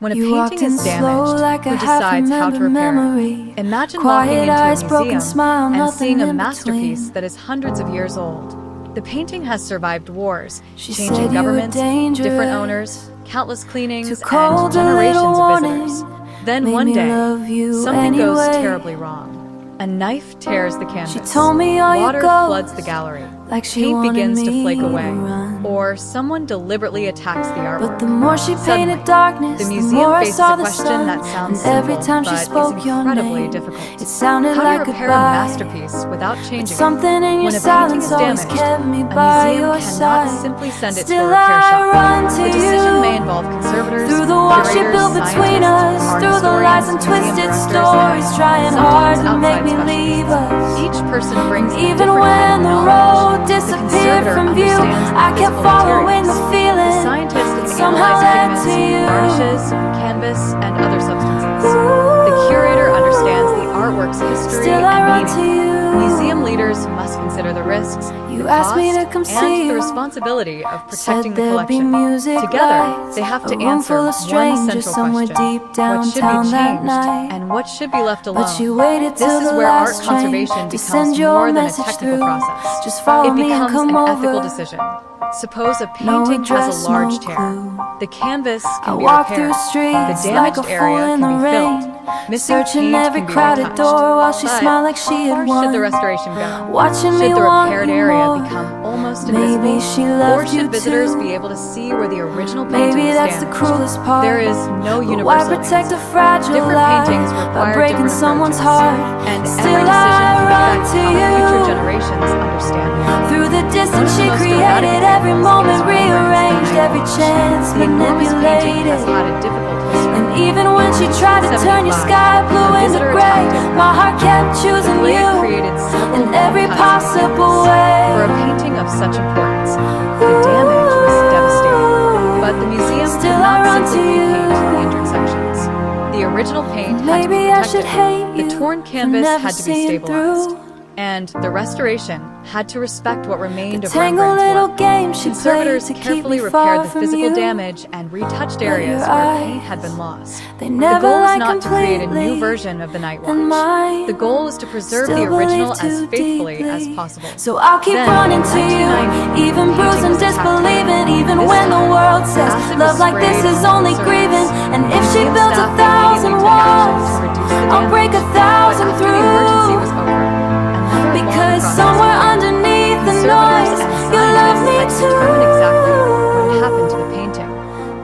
When a You walked painting in is slow damaged, like I who half decides how to remember repair memory. it? Imagine Quiet walking into eyes, a broken museum smile, and nothing seeing a in masterpiece between. that is hundreds of years old. The painting has survived wars, She changing said you were governments, different owners, dangerous. countless Too cleanings, cold, and a little generations of warning. visitors. Then Made one me day, love you something goes anyway. terribly wrong. A knife tears the canvas. She told me all you Water go, floods the gallery. like she Paint wanted begins to me flake to away, run. or someone deliberately attacks the artwork. But the more she Suddenly, painted darkness, the the museum more I faces saw a the question sun. that sounds And every simple, time she but spoke is your incredibly name, difficult. it sounded How do you like repair goodbye. a masterpiece without changing it? Something in your When a painting silence is always damaged, kept me a by museum your cannot side. simply send it to a Still repair I shop. run to The decision you. may involve conservators, Through the walls she curators, built between scientists, us, art through the lies historians, and museum twisted directors, stories, and trying hard sometimes to make outside me leave specialists. us. Each person brings a Even different kind when of the knowledge. road The disappeared conservator from view, understands the I kept physical following the materials. feeling The scientist that can somehow led analyze to pigments, you. varnishes, canvas, and other substances. The curator understands the artwork's history Still I run and to meaning. you. Museum leaders must consider the risks, You the asked cost, me to come see and the you. responsibility of protecting Said the there'd be collection. music, Together, lights, they have to a room answer full of one strangers central somewhere question: deep what should be downtown that changed night. and what should be left alone? But she waited This till is the where art last train conservation to becomes send your more than a message technical through. process. Just follow It me and becomes come an over. ethical decision. Suppose a No painting has address, a large no tear. clue. The canvas I can be walk repaired. through streets The like a damaged fool area in the can be rain, filled. Missing searching paint every can be crowded retouched. door while she But smiled like she how had far should the won. restoration go? Watching me Should the want repaired you area more. become almost Maybe invisible? she Or loved you should visitors too. be able to see where the original painting Maybe was that's the damaged? cruelest part. There is no But why universal protect a answer. fragile Different life paintings by require breaking different someone's approaches. heart? And Still every decision I can run affect to how you. future generations understand the art. Through the One distance of the she most dramatic created, every examples moment is Rembrandt's The rearranged, Night every Watch. chance The enormous painting has manipulated. had a difficult history. And even when she tried to turn your 1775, sky blue a into visitor gray, attacked it. my heart kept The choosing blade you created several in every long cuts in the possible canvas. way. For a painting of such importance, the damage was devastating. But the museum could Still I not run simply to you. repaint the injured sections. The original paint had to be Maybe I should protected. hate you The torn for canvas never had to be seeing stabilized. through And the restoration had to respect what remained the of tangled Rembrandt's little work. game she played Conservators to keep carefully me repaired far the from physical you. damage and retouched But areas your where paint eyes, had been lost. they The never goal was lied not to create a new completely, version of the Night and Watch. mine The goal was to preserve the still original believe as too faithfully as deeply. possible. So I'll keep Then, running in to you, 1990, even the bruised painting and was attacked disbelieving, again. even This when the time, world says acid love was like this sprayed is on only the grieving. surface. And if she Museum built staff 1,000 immediately took action walls, to reduce the I'll break damage. 1,000 But after the emergency was through. over, another Because long process somewhere began. underneath the Conservators noise, and you love scientists me had to too. determine exactly what had happened to the painting.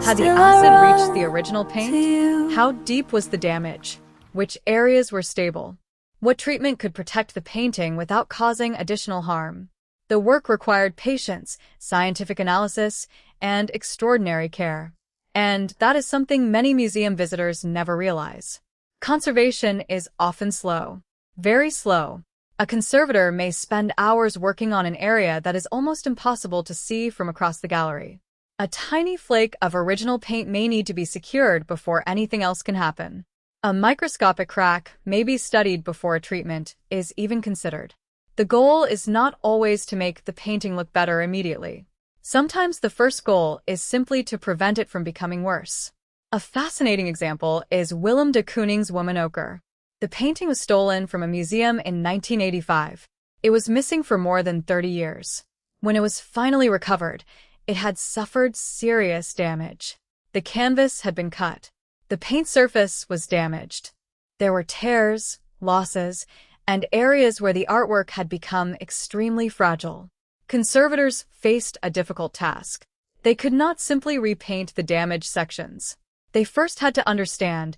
Had the Still I acid run reached the original to paint? you. How deep was the damage? Which areas were stable? What treatment could protect the painting without causing additional harm? The work required patience, scientific analysis, and extraordinary care. And that is something many museum visitors never realize. Conservation is often slow, very slow. A conservator may spend hours working on an area that is almost impossible to see from across the gallery. A tiny flake of original paint may need to be secured before anything else can happen. A microscopic crack may be studied before a treatment is even considered. The goal is not always to make the painting look better immediately. Sometimes the first goal is simply to prevent it from becoming worse. A fascinating example is Willem de Kooning's Woman Ochre. The painting was stolen from a museum in 1985. It was missing for more than 30 years. When it was finally recovered, it had suffered serious damage. The canvas had been cut. The paint surface was damaged. There were tears, losses, and areas where the artwork had become extremely fragile. Conservators faced a difficult task. They could not simply repaint the damaged sections. They first had to understand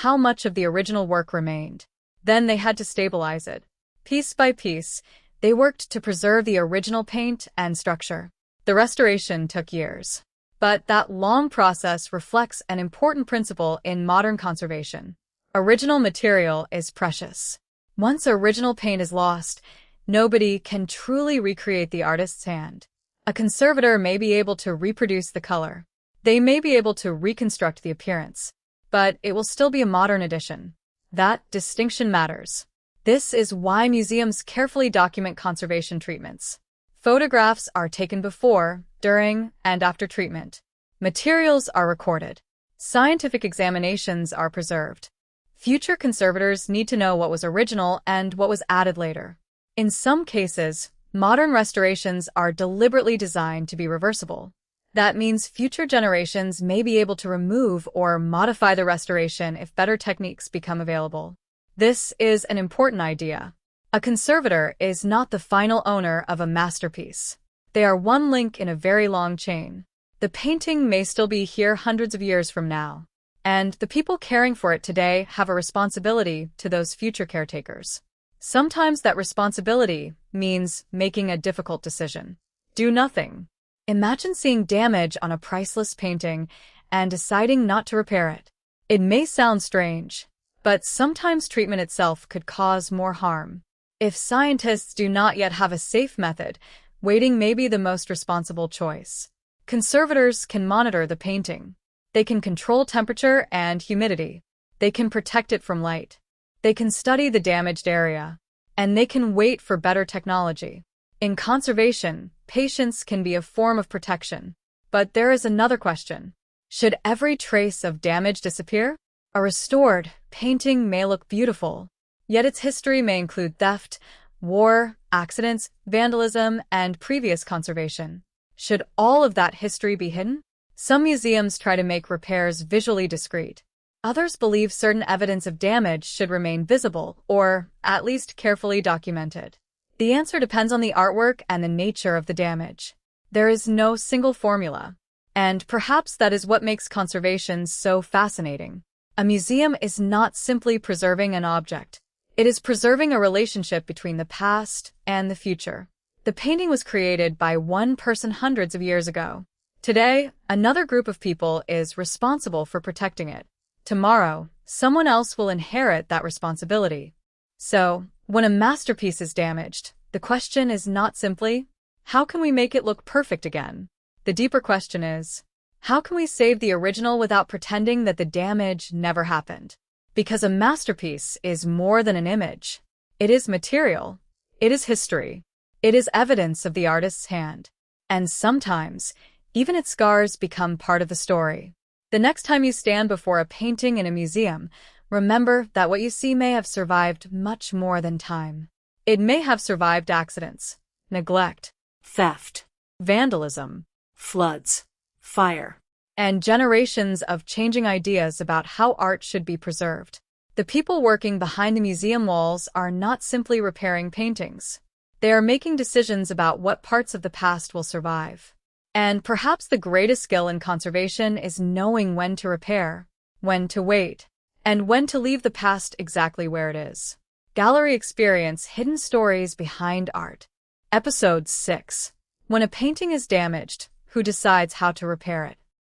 how much of the original work remained. Then they had to stabilize it. Piece by piece, they worked to preserve the original paint and structure. The restoration took years. But that long process reflects an important principle in modern conservation. Original material is precious. Once original paint is lost, nobody can truly recreate the artist's hand. A conservator may be able to reproduce the color. They may be able to reconstruct the appearance, but it will still be a modern edition. That distinction matters. This is why museums carefully document conservation treatments. Photographs are taken before, during, and after treatment. Materials are recorded. Scientific examinations are preserved. Future conservators need to know what was original and what was added later. In some cases, modern restorations are deliberately designed to be reversible. That means future generations may be able to remove or modify the restoration if better techniques become available. This is an important idea. A conservator is not the final owner of a masterpiece. They are one link in a very long chain. The painting may still be here hundreds of years from now, and the people caring for it today have a responsibility to those future caretakers. Sometimes that responsibility means making a difficult decision. Do nothing. Imagine seeing damage on a priceless painting and deciding not to repair it. It may sound strange, but sometimes treatment itself could cause more harm. If scientists do not yet have a safe method, waiting may be the most responsible choice. Conservators can monitor the painting. They can control temperature and humidity. They can protect it from light. They can study the damaged area. And they can wait for better technology. In conservation, patience can be a form of protection. But there is another question. Should every trace of damage disappear? A restored painting may look beautiful, yet its history may include theft, war, accidents, vandalism, and previous conservation. Should all of that history be hidden? Some museums try to make repairs visually discreet. Others believe certain evidence of damage should remain visible, or at least carefully documented. The answer depends on the artwork and the nature of the damage. There is no single formula, and perhaps that is what makes conservation so fascinating. A museum is not simply preserving an object. It is preserving a relationship between the past and the future. The painting was created by one person hundreds of years ago. Today, another group of people is responsible for protecting it. Tomorrow, someone else will inherit that responsibility. So, when a masterpiece is damaged, the question is not simply, how can we make it look perfect again? The deeper question is, how can we save the original without pretending that the damage never happened? Because a masterpiece is more than an image. It is material. It is history. It is evidence of the artist's hand. And sometimes, even its scars become part of the story. The next time you stand before a painting in a museum, remember that what you see may have survived much more than time. It may have survived accidents, neglect, theft, vandalism, floods, fire, and generations of changing ideas about how art should be preserved. The people working behind the museum walls are not simply repairing paintings. They are making decisions about what parts of the past will survive. And perhaps the greatest skill in conservation is knowing when to repair, when to wait, and when to leave the past exactly where it is. Gallery Experience: Hidden Stories Behind Art. Episode 6. When a painting is damaged, who decides how to repair it?